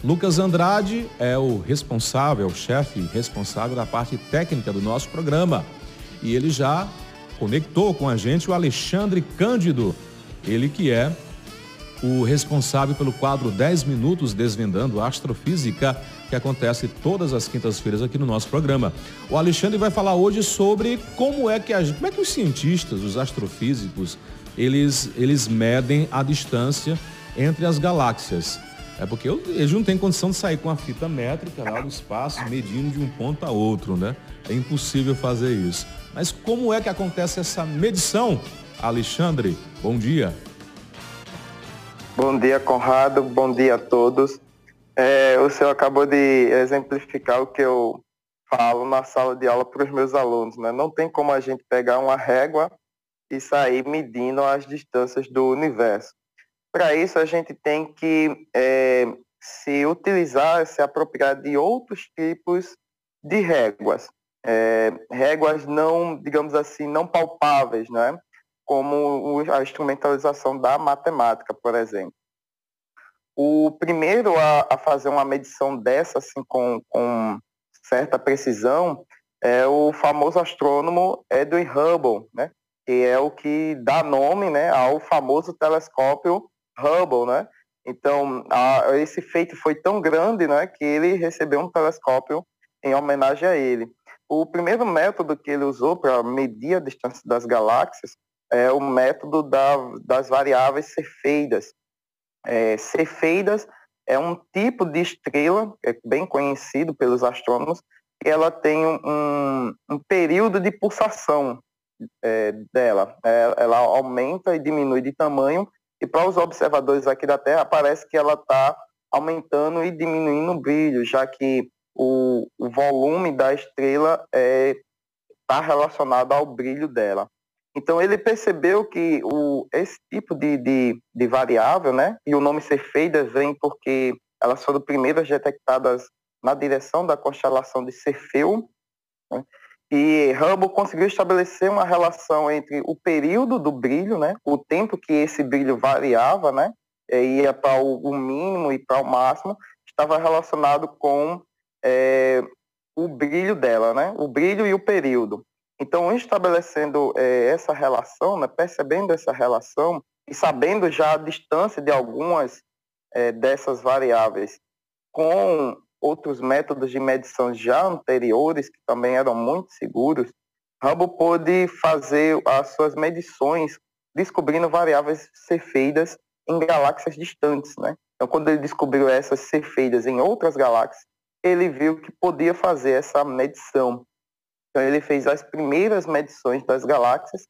Lucas Andrade é o responsável, o chefe responsável da parte técnica do nosso programa. E ele já conectou com a gente o Alexandre Cândido, ele que é o responsável pelo quadro 10 Minutos Desvendando Astrofísica, que acontece todas as quintas-feiras aqui no nosso programa. O Alexandre vai falar hoje sobre como é que os cientistas, os astrofísicos, eles medem a distância entre as galáxias. É porque eles não têm condição de sair com a fita métrica lá do espaço, medindo de um ponto a outro, né? É impossível fazer isso. Mas como é que acontece essa medição? Alexandre, bom dia. Bom dia, Conrado. Bom dia a todos. O senhor acabou de exemplificar o que eu falo na sala de aula para os meus alunos, né? Não tem como a gente pegar uma régua e sair medindo as distâncias do universo. Para isso, a gente tem que se apropriar de outros tipos de réguas. Réguas não, digamos assim, não palpáveis, né? Como a instrumentalização da matemática, por exemplo. O primeiro a fazer uma medição dessa, assim, com certa precisão, é o famoso astrônomo Edwin Hubble, né? Que é o que dá nome, né, ao famoso telescópio Hubble, né? Então, esse feito foi tão grande, né, que ele recebeu um telescópio em homenagem a ele. O primeiro método que ele usou para medir a distância das galáxias é o método das variáveis cefeidas. Cefeidas é um tipo de estrela, bem conhecido pelos astrônomos, e ela tem um período de pulsação dela. Ela aumenta e diminui de tamanho, e para os observadores aqui da Terra parece que ela está aumentando e diminuindo o brilho, já que o volume da estrela está relacionado ao brilho dela. Então ele percebeu que esse tipo de variável, né, e o nome Cefeidas vem porque elas foram primeiras detectadas na direção da constelação de Cefeu, né, e Hubble conseguiu estabelecer uma relação entre o período do brilho, né, o tempo que esse brilho variava, né, ia para o mínimo e para o máximo, estava relacionado com o brilho dela, né, o brilho e o período. Então, estabelecendo essa relação, né, percebendo essa relação e sabendo já a distância de algumas dessas variáveis com outros métodos de medição já anteriores, que também eram muito seguros, Hubble pôde fazer as suas medições descobrindo variáveis cefeidas em galáxias distantes, né? Então, quando ele descobriu essas cefeidas em outras galáxias, ele viu que podia fazer essa medição. Então, ele fez as primeiras medições das galáxias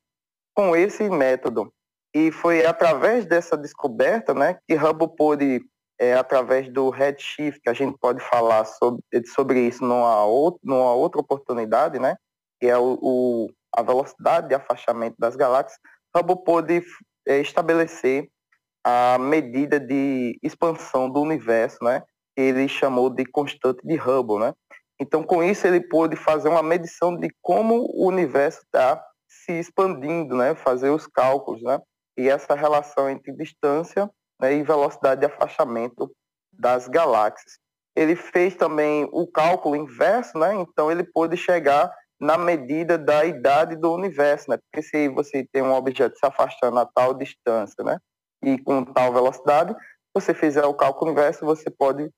com esse método. E foi através dessa descoberta, né, que Hubble pôde, através do redshift, que a gente pode falar sobre isso numa outra oportunidade, né, que é a velocidade de afastamento das galáxias, Hubble pôde estabelecer a medida de expansão do universo, né, que ele chamou de constante de Hubble, né. Então, com isso, ele pôde fazer uma medição de como o universo está se expandindo, né? Fazer os cálculos, né? E essa relação entre distância, né, e velocidade de afastamento das galáxias. Ele fez também o cálculo inverso, né? Então, ele pôde chegar na medida da idade do universo, né? Porque se você tem um objeto se afastando a tal distância, né, e com tal velocidade, você fizer o cálculo inverso, você pode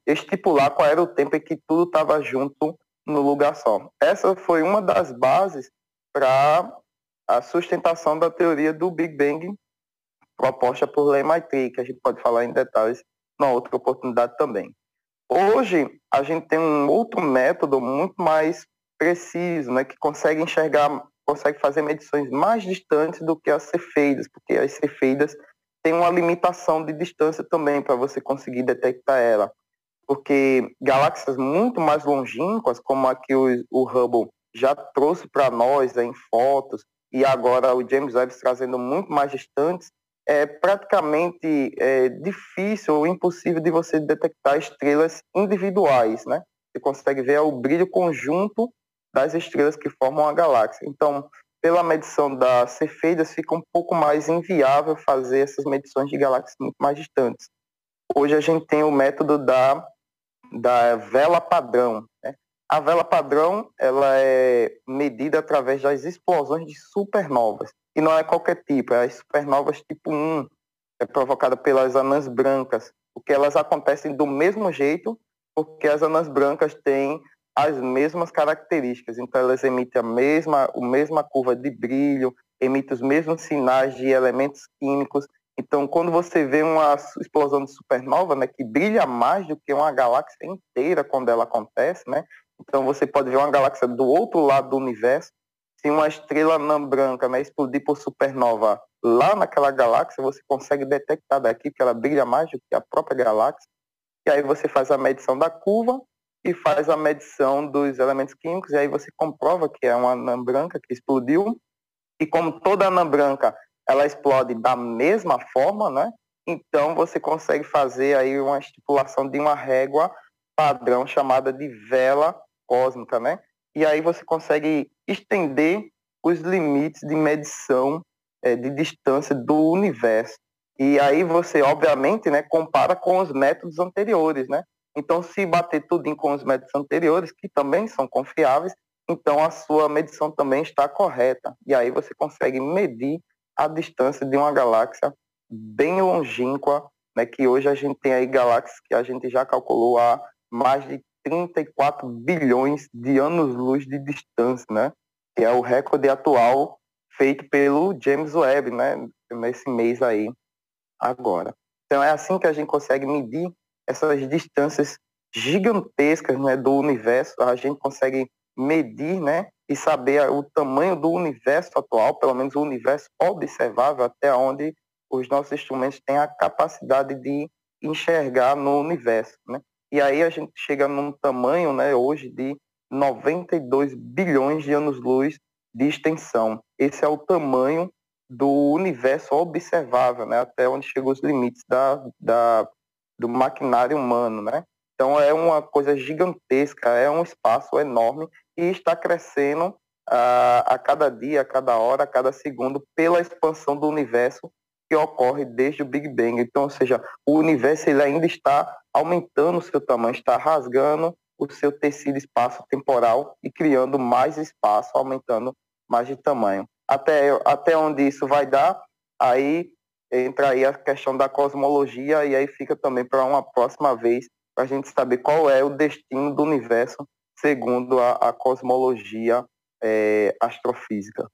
estipular qual era o tempo em que tudo estava junto no lugar só. Essa foi uma das bases para a sustentação da teoria do Big Bang proposta por Lemaitre, que a gente pode falar em detalhes numa outra oportunidade também. Hoje, a gente tem um outro método muito mais preciso, né, que consegue fazer medições mais distantes do que as cefeidas, porque as cefeidas tem uma limitação de distância também para você conseguir detectar ela. Porque galáxias muito mais longínquas, como a que o Hubble já trouxe para nós em fotos, e agora o James Webb trazendo muito mais distantes, é praticamente difícil ou impossível de você detectar estrelas individuais, né? Você consegue ver o brilho conjunto das estrelas que formam a galáxia. Então, pela medição das cefeidas, fica um pouco mais inviável fazer essas medições de galáxias muito mais distantes. hoje a gente tem o método da vela padrão, né? A vela padrão, ela é medida através das explosões de supernovas. E não é qualquer tipo, é as supernovas tipo 1, é provocada pelas anãs brancas, porque elas acontecem do mesmo jeito, porque as anãs brancas têm as mesmas características. Então, elas emitem a mesma curva de brilho, emitem os mesmos sinais de elementos químicos. Então, quando você vê uma explosão de supernova, né, que brilha mais do que uma galáxia inteira quando ela acontece, né? Então, você pode ver uma galáxia do outro lado do universo. Se uma estrela anã branca, né, explodir por supernova lá naquela galáxia, você consegue detectar daqui que ela brilha mais do que a própria galáxia. E aí você faz a medição da curva e faz a medição dos elementos químicos, e aí você comprova que é uma anã branca que explodiu. E como toda anã branca, ela explode da mesma forma, né? Então você consegue fazer aí uma estipulação de uma régua padrão chamada de vela cósmica, né? E aí você consegue estender os limites de medição de distância do universo. E aí você, obviamente, né, compara com os métodos anteriores, né? Então, se bater tudo com os métodos anteriores, que também são confiáveis, então a sua medição também está correta. E aí você consegue medir a distância de uma galáxia bem longínqua, né, que hoje a gente tem aí galáxias que a gente já calculou a mais de 34 bilhões de anos-luz de distância, né? Que é o recorde atual feito pelo James Webb, né, nesse mês aí, agora. Então é assim que a gente consegue medir essas distâncias gigantescas, né, do universo. A gente consegue medir, né, e saber o tamanho do universo atual, pelo menos o universo observável, até onde os nossos instrumentos têm a capacidade de enxergar no universo, né? E aí a gente chega num tamanho, né, hoje de 92 bilhões de anos-luz de extensão. Esse é o tamanho do universo observável, né, até onde chegam os limites do maquinário humano, né? Então é uma coisa gigantesca, é um espaço enorme e está crescendo a cada dia, a cada hora, a cada segundo pela expansão do universo que ocorre desde o Big Bang. Então, ou seja, o universo ele ainda está aumentando o seu tamanho, está rasgando o seu tecido espaço-temporal e criando mais espaço, aumentando mais de tamanho. Até onde isso vai dar, aí entra aí a questão da cosmologia e aí fica também para uma próxima vez para a gente saber qual é o destino do universo segundo a cosmologia astrofísica.